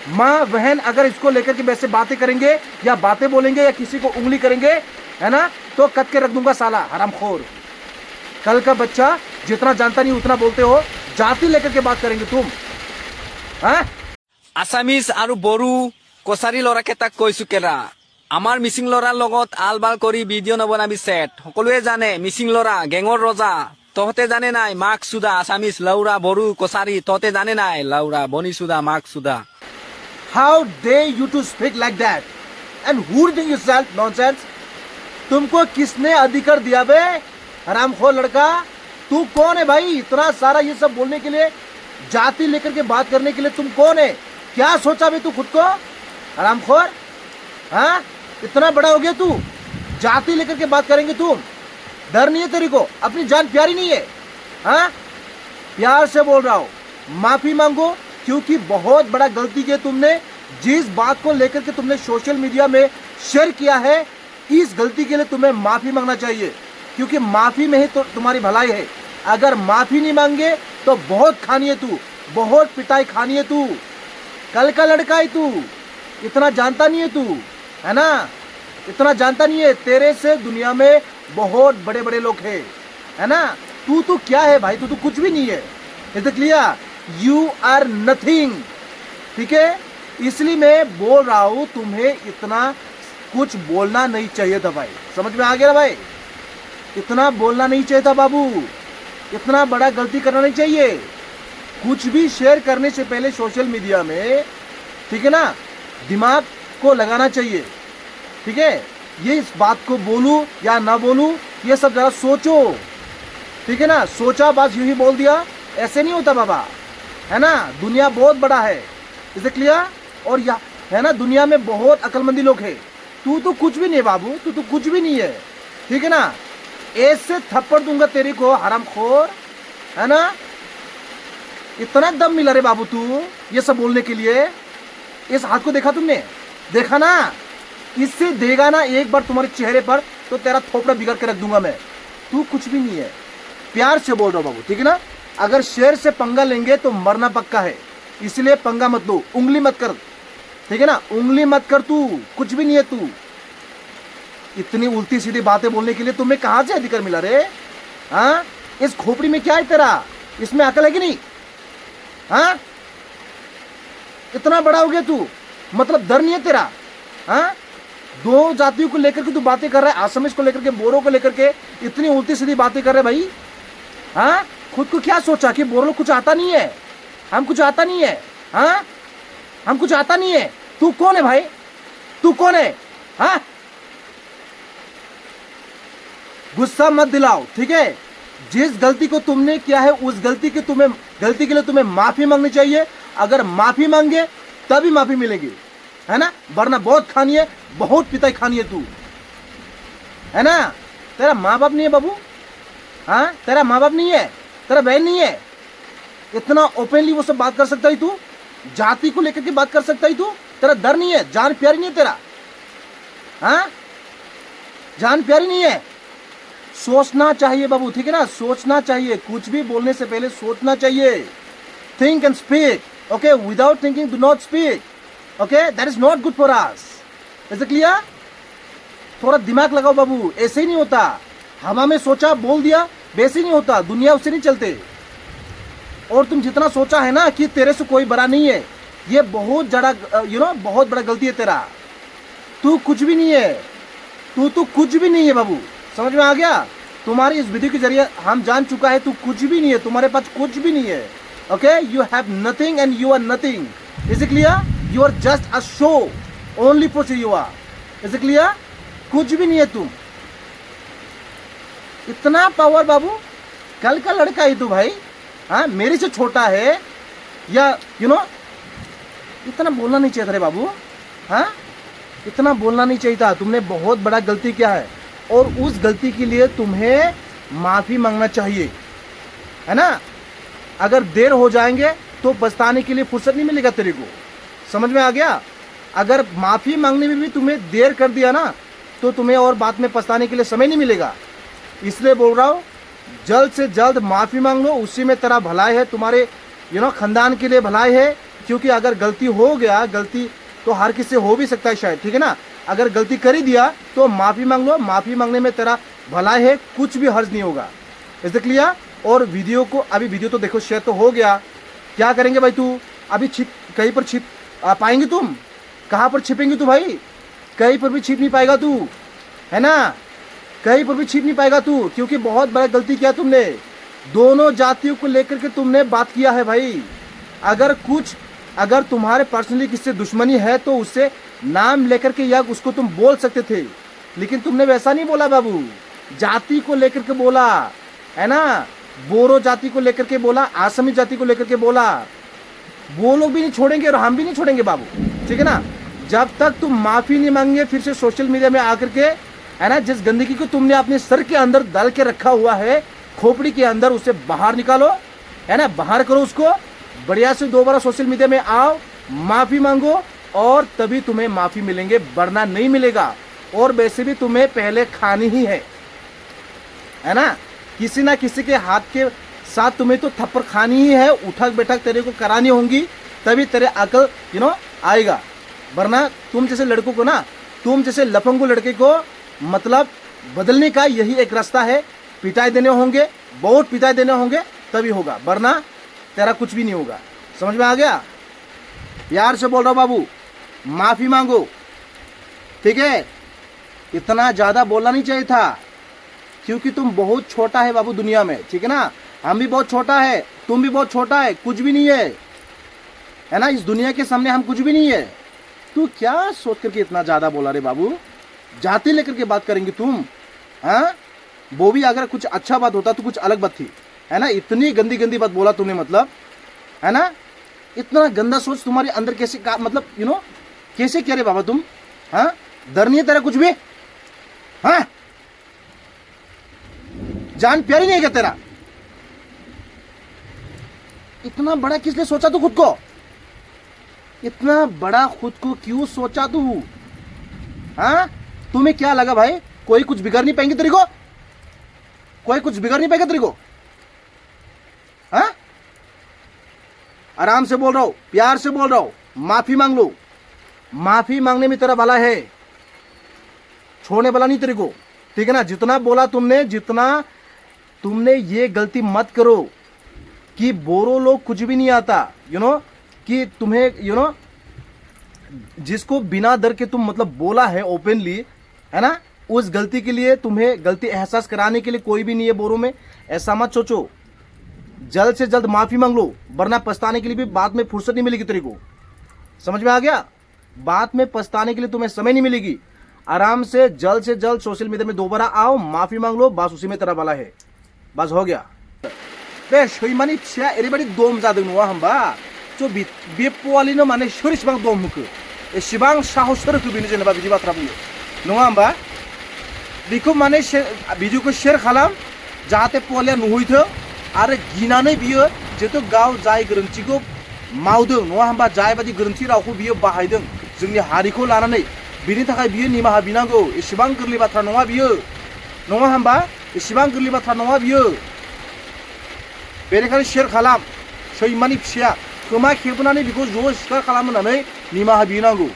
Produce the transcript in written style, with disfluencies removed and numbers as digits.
माँ बहन अगर इसको लेकर के वैसे बातें करेंगे या बातें बोलेंगे या किसी को उंगली करेंगे, है ना, तो कट के रख दूंगा साला हरामखोर। कल का बच्चा जितना जानता नहीं उतना बोलते हो, जाति लेकर के बात करेंगे तुम। हाँ আছামিজ আৰু বড়ো কছাৰী ল'ৰাকেইটাক কৈছো কেৰা, আমাৰ মিচিং ল'ৰাৰ লগত আল বাল কৰি ভিডিঅ' নবনাবি চেট। সকলোৱে জানে মিচিং ল'ৰা গেঙৰ ৰজা। তহঁতে জানে নাই মাক চুদা, আছামিজ লাউৰা বড়ো কছাৰী তহঁতে জানে নাই লাউৰা বনি চুদা মাক চুদা। how dare you to speak like that and hoarding yourself nonsense। तुमको किसने अधिकार दिया बे हरामखोर लड़का? तू कौन है भाई इतना सारा ये सब बोलने के लिए, जाति लेकर के बात करने के लिए? तुम कौन है? क्या सोचा बे तू खुद को हरामखोर? हाँ इतना बड़ा हो गया तू, जाति लेकर के बात करेंगे तुम? डर नहीं है तेरे को? अपनी जान प्यारी नहीं है? हाँ प्यार से बोल रहा हूँ, माफी मांगो, क्योंकि बहुत बड़ा गलती की तुमने। जिस बात को लेकर के तुमने सोशल मीडिया में शेयर किया है, इस गलती के लिए तुम्हें माफी मांगना चाहिए, क्योंकि माफी में ही तो तुम्हारी भलाई है। अगर माफी नहीं मांगे तो बहुत खानी है तू, बहुत पिटाई खानी है तू। कल का लड़का है तू, इतना जानता नहीं है तू, है ना, इतना जानता नहीं है। तेरे से दुनिया में बहुत बड़े बड़े लोग हैं, है ना। तू तो क्या है भाई? तू तो कुछ भी नहीं है। Is clear? You are nothing. ठीक है, इसलिए मैं बोल रहा हूं तुम्हें इतना कुछ बोलना नहीं चाहिए था भाई। समझ में आ गया भाई? इतना बोलना नहीं चाहिए था बाबू, इतना बड़ा गलती करना नहीं चाहिए। कुछ भी शेयर करने से पहले सोशल मीडिया में, ठीक है ना, दिमाग को लगाना चाहिए। ठीक है, ये इस बात को बोलूं या ना बोलूं ये सब जरा सोचो। ठीक है ना, सोचा बस यूं ही बोल दिया, ऐसे नहीं होता बाबा, है ना। दुनिया बहुत बड़ा है, इसे क्लियर? और या है ना, दुनिया में बहुत अक्लमंदी लोग हैं। तू तो कुछ भी नहीं है बाबू, तू तो कुछ भी नहीं है। ठीक है ना, ऐसे थप्पड़ दूंगा तेरे को हरामखोर, है ना। इतना दम मिला रे बाबू तू ये सब बोलने के लिए। इस हाथ को देखा तुमने? देखा ना, इससे देगा ना एक बार तुम्हारे चेहरे पर तो तेरा थोपड़ा बिगाड़ के रख दूंगा मैं। तू कुछ भी नहीं है, प्यार से बोल रहा हूं बाबू, ठीक है ना। अगर शेर से पंगा लेंगे तो मरना पक्का है, इसलिए पंगा मत लो, उंगली मत कर, ठीक है ना, उंगली मत कर। तू कुछ भी नहीं है। तू इतनी उल्टी सीधी बातें बोलने के लिए तुम्हें कहां से अधिकार मिला रे? हाँ इस खोपड़ी में क्या है तेरा? इसमें अकल है कि नहीं? हाँ इतना बड़ा हो गया तू, मतलब डर नहीं है तेरा? हाँ दो जातियों को लेकर के तू बातें कर रहा है, आसामीज को लेकर के, बोरो को लेकर के इतनी उल्टी सीधी बातें कर रहे भाई। हाँ खुद को क्या सोचा कि बोरो कुछ आता नहीं है, हम कुछ आता नहीं है? हाँ हम कुछ आता नहीं है। तू कौन है भाई? तू कौन है? हाँ गुस्सा मत दिलाओ, ठीक है। जिस गलती को तुमने किया है उस गलती के लिए तुम्हें माफी मांगनी चाहिए। अगर माफी मांगे तभी माफी मिलेगी, है ना, वरना बहुत खानी है, बहुत पिटाई खानी है तू, है ना। तेरा माँ बाप नहीं है बाबू? हाँ तेरा माँ बाप नहीं है, तेरा बहन नहीं है? इतना ओपनली वो सब बात कर सकता है तू? जाति को लेकर के बात कर सकता है तू? तेरा डर नहीं है? जान प्यारी नहीं है तेरा? हाँ जान प्यारी नहीं है? सोचना चाहिए बाबू, ठीक है ना, सोचना चाहिए। कुछ भी बोलने से पहले सोचना चाहिए। Think and speak, okay. Without thinking do not speak, okay. That is not good for us. Is it clear? थोड़ा दिमाग लगाओ बाबू, ऐसे ही नहीं होता। हवा में सोचा बोल दिया, वैसे नहीं होता। दुनिया उससे नहीं चलते। और तुम जितना सोचा है ना कि तेरे से कोई बड़ा नहीं है, ये बहुत बड़ा बहुत बड़ा गलती है तेरा। तू कुछ भी नहीं है, तू तो कुछ भी नहीं है बाबू। समझ में आ गया? तुम्हारी इस वीडियो के जरिए हम जान चुका है तू कुछ भी नहीं है, तुम्हारे पास कुछ भी नहीं है, okay. You have nothing and you are nothing. Is it clear? You are just a show, only for you are. Is it clear? कुछ भी नहीं है तुम। इतना पावर बाबू, कल का लड़का है तू भाई। हाँ मेरे से छोटा है या इतना बोलना नहीं चाहिए था रे बाबू। हाँ इतना बोलना नहीं चाहिए था। तुमने बहुत बड़ा गलती किया है और उस गलती के लिए तुम्हें माफ़ी मांगना चाहिए, है ना। अगर देर हो जाएंगे तो पछताने के लिए फुर्सत नहीं मिलेगा तेरे को। समझ में आ गया? अगर माफ़ी मांगने में भी तुम्हें देर कर दिया ना तो तुम्हें और बाद में पछताने के लिए समय नहीं मिलेगा। इसलिए बोल रहा हूँ जल्द से जल्द माफ़ी मांग लो, उसी में तेरा भलाई है, तुम्हारे खानदान के लिए भलाई है, क्योंकि अगर गलती हो गया, गलती तो हर किसी से हो भी सकता है शायद, ठीक है ना। अगर गलती कर ही दिया तो माफी मांग लो, माफी मांगने में तेरा भला है, कुछ भी हर्ज नहीं होगा। Is it clear? और वीडियो को अभी वीडियो तो देखो शेयर तो हो गया, क्या करेंगे भाई तू अभी छिप कहीं पर छिप पाएंगे तुम? कहाँ पर छिपेंगे तू भाई? कहीं पर भी छिप नहीं पाएगा तू, है ना, कहीं पर भी छिप नहीं पाएगा तू, क्योंकि बहुत बड़ा गलती किया तुमने। दोनों जातियों को लेकर के तुमने बात किया है भाई। अगर तुम्हारे पर्सनली किससे दुश्मनी है तो उससे नाम लेकर के या उसको तुम बोल सकते थे, लेकिन तुमने वैसा नहीं बोला बाबू। जाति को लेकर के बोला, है ना, बोरो जाति को लेकर के बोला, आसामी जाति को लेकर के बोला। वो लोग भी नहीं छोड़ेंगे और हम भी नहीं छोड़ेंगे बाबू, ठीक है ना। जब तक तुम माफी नहीं मांगे फिर से सोशल मीडिया में आकर के, है ना, जिस गंदगी को तुमने अपने सर के अंदर डाल के रखा हुआ है, खोपड़ी के अंदर, उसे बाहर निकालो, है ना, बाहर करो उसको। बढ़िया से दोबारा सोशल मीडिया में आओ, माफी मांगो और तभी तुम्हें माफी मिलेंगे, वरना नहीं मिलेगा। और वैसे भी तुम्हें पहले खानी ही है ना, किसी ना किसी के हाथ के साथ तुम्हें तो थप्पड़ खानी ही है, उठक बैठक तेरे को करानी होंगी, तभी तेरे अकल आएगा। वरना तुम जैसे लड़कों को ना, तुम जैसे लफंगू लड़के को मतलब बदलने का यही एक रास्ता है। पिटाई देने होंगे, बहुत पिटाई देने होंगे, तभी होगा, वरना तेरा कुछ भी नहीं होगा। समझ में आ गया? प्यार से बोल रहा हूं बाबू, माफी मांगो, ठीक है। इतना ज्यादा बोलना नहीं चाहिए था, क्योंकि तुम बहुत छोटा है बाबू दुनिया में, ठीक है ना। हम भी बहुत छोटा है, तुम भी बहुत छोटा है, कुछ भी नहीं है ना, इस दुनिया के सामने हम कुछ भी नहीं है। तू क्या सोच करके इतना ज्यादा बोला रे बाबू? जाति लेकर के बात करेंगे तुम? हाँ, वो भी अगर कुछ अच्छा बात होता तो कुछ अलग बात थी, है ना। इतनी गंदी गंदी बात बोला तुमने, मतलब, है ना, इतना गंदा सोच तुम्हारे अंदर कैसे मतलब कैसे क्या रे बाबा तुम? हाँ, डर नहीं है तेरा कुछ भी? हाँ, जान प्यारी नहीं है क्या तेरा? इतना बड़ा किस लिए सोचा तू खुद को? इतना बड़ा खुद को क्यों सोचा तू? हाँ, तुम्हें क्या लगा भाई कोई कुछ बिगड़ नहीं पाएंगे तेरे को? कोई कुछ बिगड़ नहीं पाएगा तेरे को? हाँ, आराम से बोल रहा हूं, प्यार से बोल रहा हूं, माफी मांग लो। माफी मांगने में तेरा भला है, छोड़ने वाला नहीं तेरे को, ठीक है ना। जितना बोला तुमने ये गलती मत करो कि बोरो लोग कुछ भी नहीं आता, कि तुम्हें जिसको बिना डर के तुम मतलब बोला है ओपनली, है ना, उस गलती के लिए तुम्हें गलती एहसास कराने के लिए कोई भी नहीं है बोरो में। ऐसा मत सोचो, जल्द से जल्द माफी मांग लो, वरना पछताने के लिए भी बाद में फुर्सत नहीं मिलेगी तेरे को। समझ में आ गया? बाद में पछताने के लिए तुम्हें समय नहीं मिलेगी। आराम से जल्द सोशल मीडिया में दोबारा आओ, माफी मांग लो, बस उसी में तेरा भला है, बस हो गया। बे सैमानि फिसाया ओरैबायदि दम जादों नङा होमबा? स' बे पवालिनो माने सोर इसिबां दम होखो, एसेबां साहस सोर होखो बेनो जेनेबा बिदि बाथ्रा बुंनो, नङा होमबा? बेखौ माने भिडिअखौ शेयार खालाम, जाहाथे पवालिया नुहैथों आरो गिनानै बियो जिहेतु गाव जाय गोरोन्थिखौ मावदों, नङा होमबा, जायबादि गोरोन्थि रावखौ बियो बाहायदों जोंनि हारिखौ लानानै, बिनि थाखाय बियो निमाहा बिनांगौ। एसेबां गोरलै बाथ्रा नङा बियो, नङा होमबा? एसेबां गोरलै बाथ्रा नङा बियो। बेनिखायनो शेयार खालाम, सैमानि फिसाया खोमा खेबनानै बेखौ ज' सिखार खालामनानै निमाहा बिनांगौ।